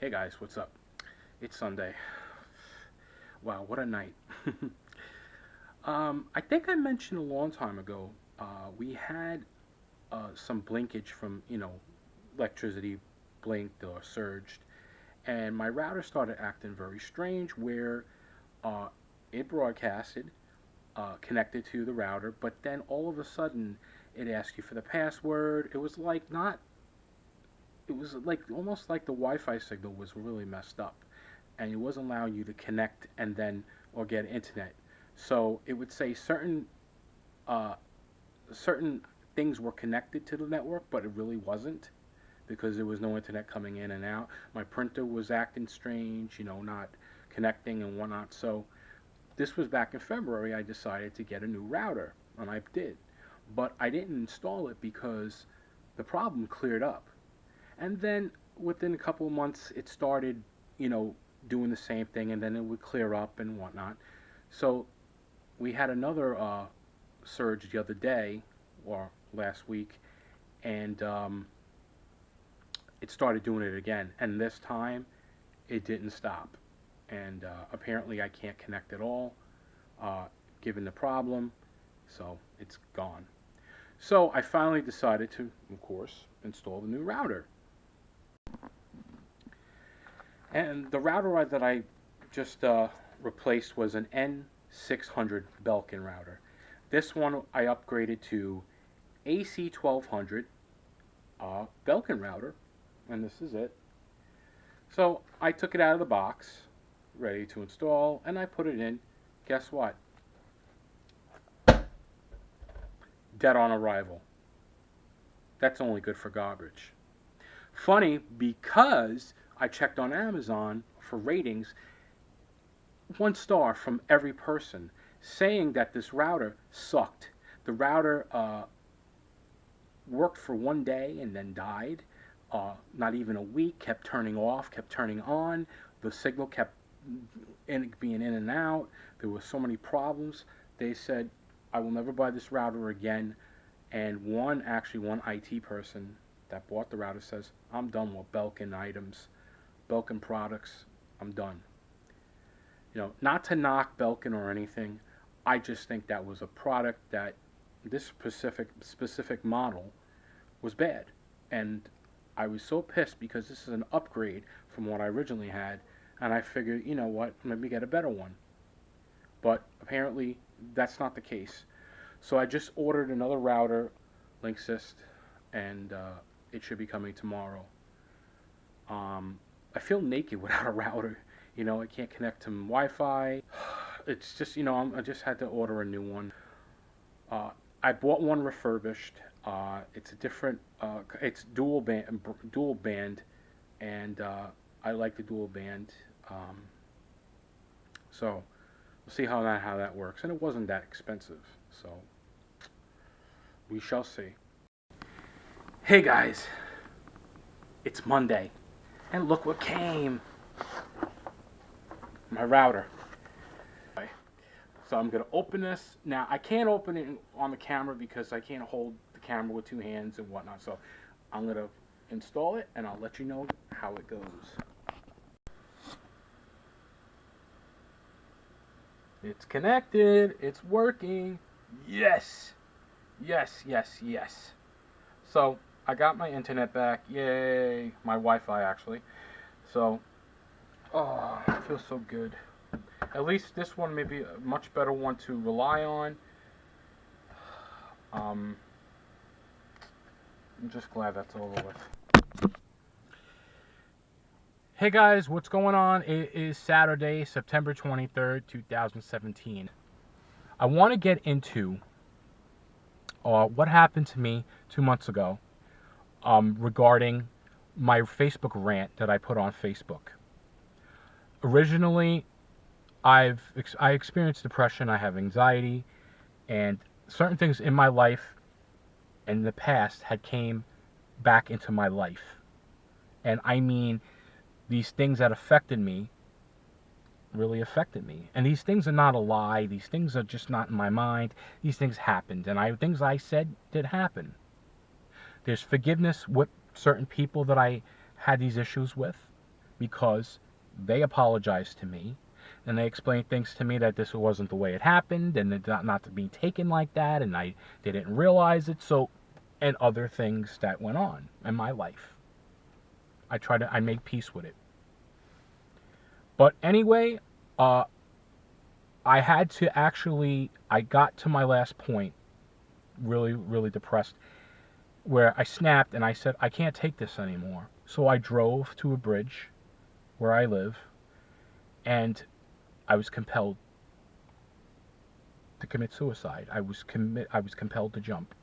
Hey guys, what's up? It's Sunday. Wow, what a night. I think I mentioned a long time ago, we had some blinkage from, electricity blinked or surged, and my router started acting very strange where uh, it broadcasted, connected to the router, but then all of a sudden it asked you for the password. It was like almost like the Wi-Fi signal was really messed up and it wasn't allowing you to connect and then or get internet. So it would say uh, certain things were connected to the network, but it really wasn't because there was no internet coming in and out. My printer was acting strange, not connecting and whatnot. So this was back in February. I decided to get a new router, and I did, but I didn't install it because the problem cleared up. And then within a couple of months, it started, you know, doing the same thing, and then it would clear up and whatnot. So we had another surge the other day or last week, and it started doing it again. And this time, it didn't stop. And apparently, I can't connect at all, uh, given the problem. So it's gone. So I finally decided to, of course, install the new router. And the router that I just replaced was an N600 Belkin router. This one I upgraded to AC1200 Belkin router, and this is it. So I took it out of the box, ready to install, and I put it in. Guess what? Dead on arrival. That's only good for garbage. Funny because I checked on Amazon for ratings, 1 star from every person saying that this router sucked. The router worked for 1 day and then died. Not even a week, kept turning off, kept turning on. The signal kept being in and out. There were so many problems. They said, I will never buy this router again. And one IT person that bought the router says, I'm done with Belkin items, Belkin products. I'm done. Not to knock Belkin or anything. I just think that was a product that this specific model was bad, and I was so pissed because this is an upgrade from what I originally had, and I figured, you know what, maybe get a better one. But apparently, that's not the case. So I just ordered another router, Linksys, and it should be coming tomorrow. I feel naked without a router. I can't connect to Wi-Fi. It's just, I just had to order a new one. Uh, I bought one refurbished. It's a different, it's dual band, and I like the dual band. Um, so we'll see how that works. And it wasn't that expensive, so we shall see. Hey guys, it's Monday, and look what came. My router. So I'm going to open this. Now, I can't open it on the camera because I can't hold the camera with 2 hands and whatnot. So I'm going to install it, and I'll let you know how it goes. It's connected. It's working. Yes. Yes, yes, yes. So I got my internet back. Yay. My Wi-Fi, actually. So, oh, it feels so good. At least this one may be a much better one to rely on. I'm just glad that's over with. Hey guys, what's going on? It is Saturday, September 23rd, 2017. I want to get into what happened to me 2 months ago regarding my Facebook rant that I put on Facebook. Originally, I experienced depression, I have anxiety, and certain things in my life in the past had came back into my life. And I mean, these things that affected me really affected me. And these things are not a lie. These things are just not in my mind. These things happened, and things I said did happen. There's forgiveness with certain people that I had these issues with. because they apologized to me, and they explained things to me that this wasn't the way it happened, and it not to be taken like that, and they didn't realize it, so, and other things that went on in my life. I make peace with it. But anyway, I had to actually, I got to my last point, really, really depressed, where I snapped and I said, I can't take this anymore. So I drove to a bridge where I live, and I was compelled to commit suicide. I was compelled to jump.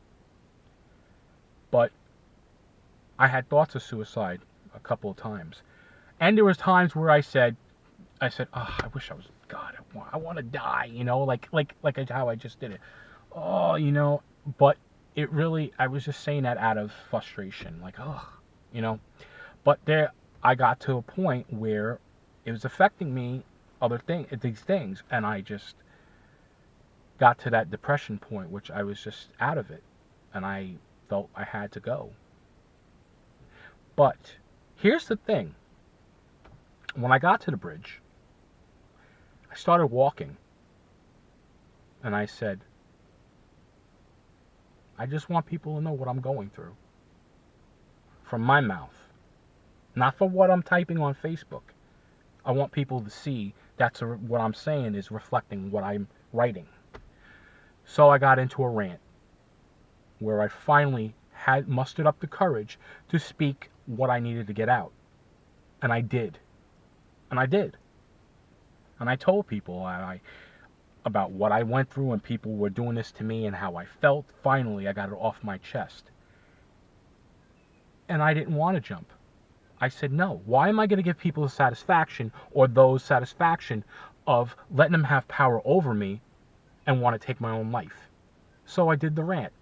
But I had thoughts of suicide a couple of times. And there was times where I said, oh, I wish I was, God, I want to die, like how I just did it. Oh, but it really, I was just saying that out of frustration, like, oh. But there, I got to a point where it was affecting me, these things, and I just got to that depression point, which I was just out of it, and I felt I had to go. But here's the thing. When I got to the bridge, I started walking, and I said, I just want people to know what I'm going through. From my mouth. Not for what I'm typing on Facebook. I want people to see what I'm saying is reflecting what I'm writing. So I got into a rant where I finally had mustered up the courage to speak what I needed to get out. And I did. And I did. And I told people about what I went through and people were doing this to me and how I felt. Finally, I got it off my chest. And I didn't want to jump. I said, no. Why am I going to give people the satisfaction or those satisfaction of letting them have power over me and want to take my own life? So I did the rant.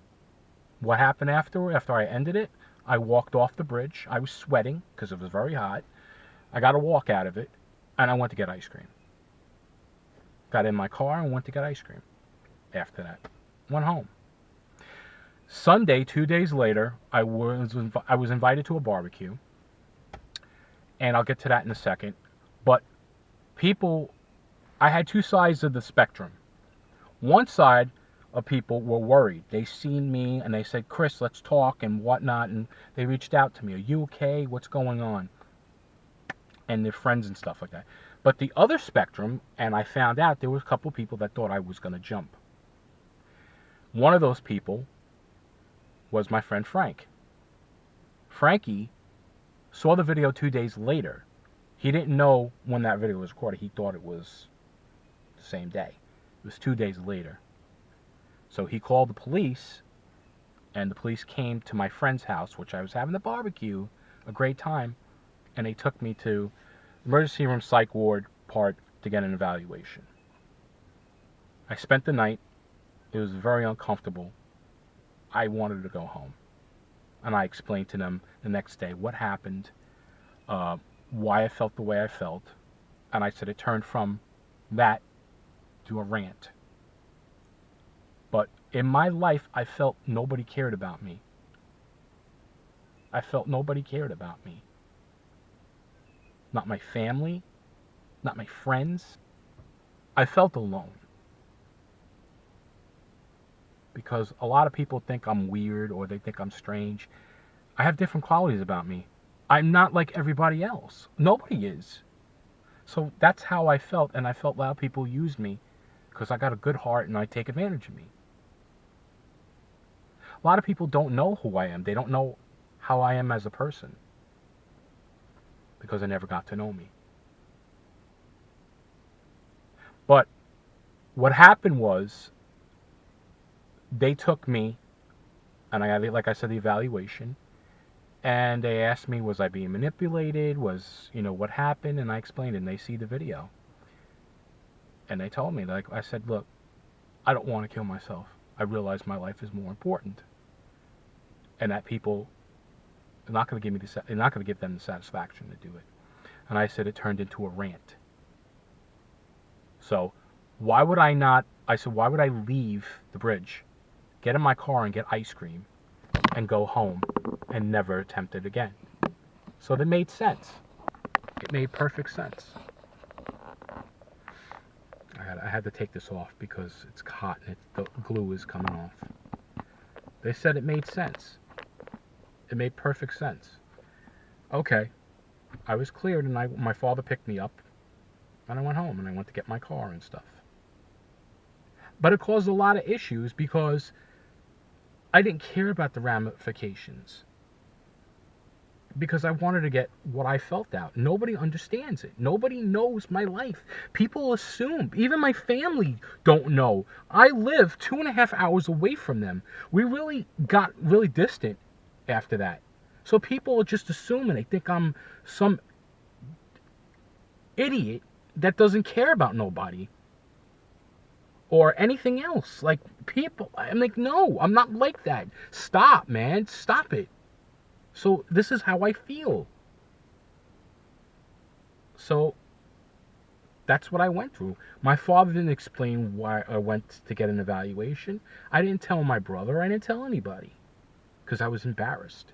What happened after I ended it? I walked off the bridge. I was sweating because it was very hot. I got a walk out of it, and I went to get ice cream. Got in my car and went to get ice cream. After that, went home. Sunday, 2 days later, I was invited to a barbecue, and I'll get to that in a second. But I had two sides of the spectrum. One side of people were worried. They seen me and they said, Chris, let's talk and whatnot, and they reached out to me. Are you okay? What's going on? And their friends and stuff like that. But the other spectrum, and I found out there was a couple people that thought I was going to jump. One of those people was my friend Frank. Frankie saw the video 2 days later. He didn't know when that video was recorded. He thought it was the same day. It was 2 days later. So he called the police, and the police came to my friend's house, which I was having the barbecue, a great time, and they took me to emergency room psych ward part to get an evaluation. I spent the night. It was very uncomfortable. I wanted to go home. And I explained to them the next day what happened, why I felt the way I felt. And I said it turned from that to a rant. But in my life, I felt nobody cared about me. I felt nobody cared about me. Not my family, not my friends. I felt alone. Because a lot of people think I'm weird or they think I'm strange. I have different qualities about me. I'm not like everybody else. Nobody is. So that's how I felt, and I felt a lot of people use me because I got a good heart and I take advantage of me. A lot of people don't know who I am. They don't know how I am as a person because they never got to know me. But what happened was they took me, and I got, like I said, the evaluation, and they asked me, was I being manipulated? What happened? And I explained it, and they see the video. And they told me, like I said, look, I don't want to kill myself. I realize my life is more important. And that people are not going to give them the satisfaction to do it. And I said it turned into a rant. So why would I leave the bridge, get in my car and get ice cream, and go home and never attempt it again? So that made sense. It made perfect sense. I had to take this off because it's hot and the glue is coming off. They said it made sense. It made perfect sense. Okay, I was cleared, and my father picked me up, and I went home, and I went to get my car and stuff. But it caused a lot of issues because I didn't care about the ramifications. Because I wanted to get what I felt out. Nobody understands it. Nobody knows my life. People assume. Even my family don't know. I live 2.5 hours away from them. We really got really distant after that. So people are just assuming. They think I'm some idiot that doesn't care about nobody or anything else. Like, people, I'm like, no, I'm not like that. Stop, man. Stop it. So this is how I feel. So that's what I went through. My father didn't explain why I went to get an evaluation. I didn't tell my brother. I didn't tell anybody because I was embarrassed.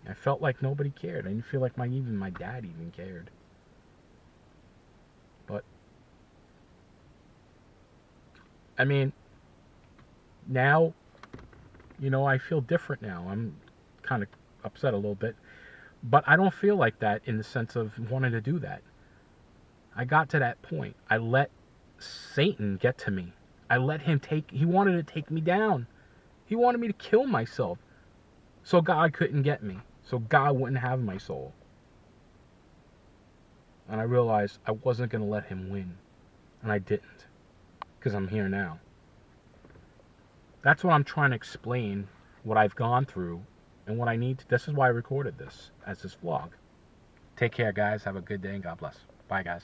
I felt like nobody cared. I didn't feel like even my dad even cared. But I mean, now, I feel different now. I'm kind of upset a little bit, but I don't feel like that in the sense of wanting to do that. I got to that point. I let Satan get to me. He wanted to take me down. He wanted me to kill myself so God couldn't get me, so God wouldn't have my soul. And I realized I wasn't going to let him win, and I didn't, because I'm here now. That's what I'm trying to explain, what I've gone through, and what I need to. This is why I recorded this as this vlog. Take care, guys. Have a good day, and God bless. Bye, guys.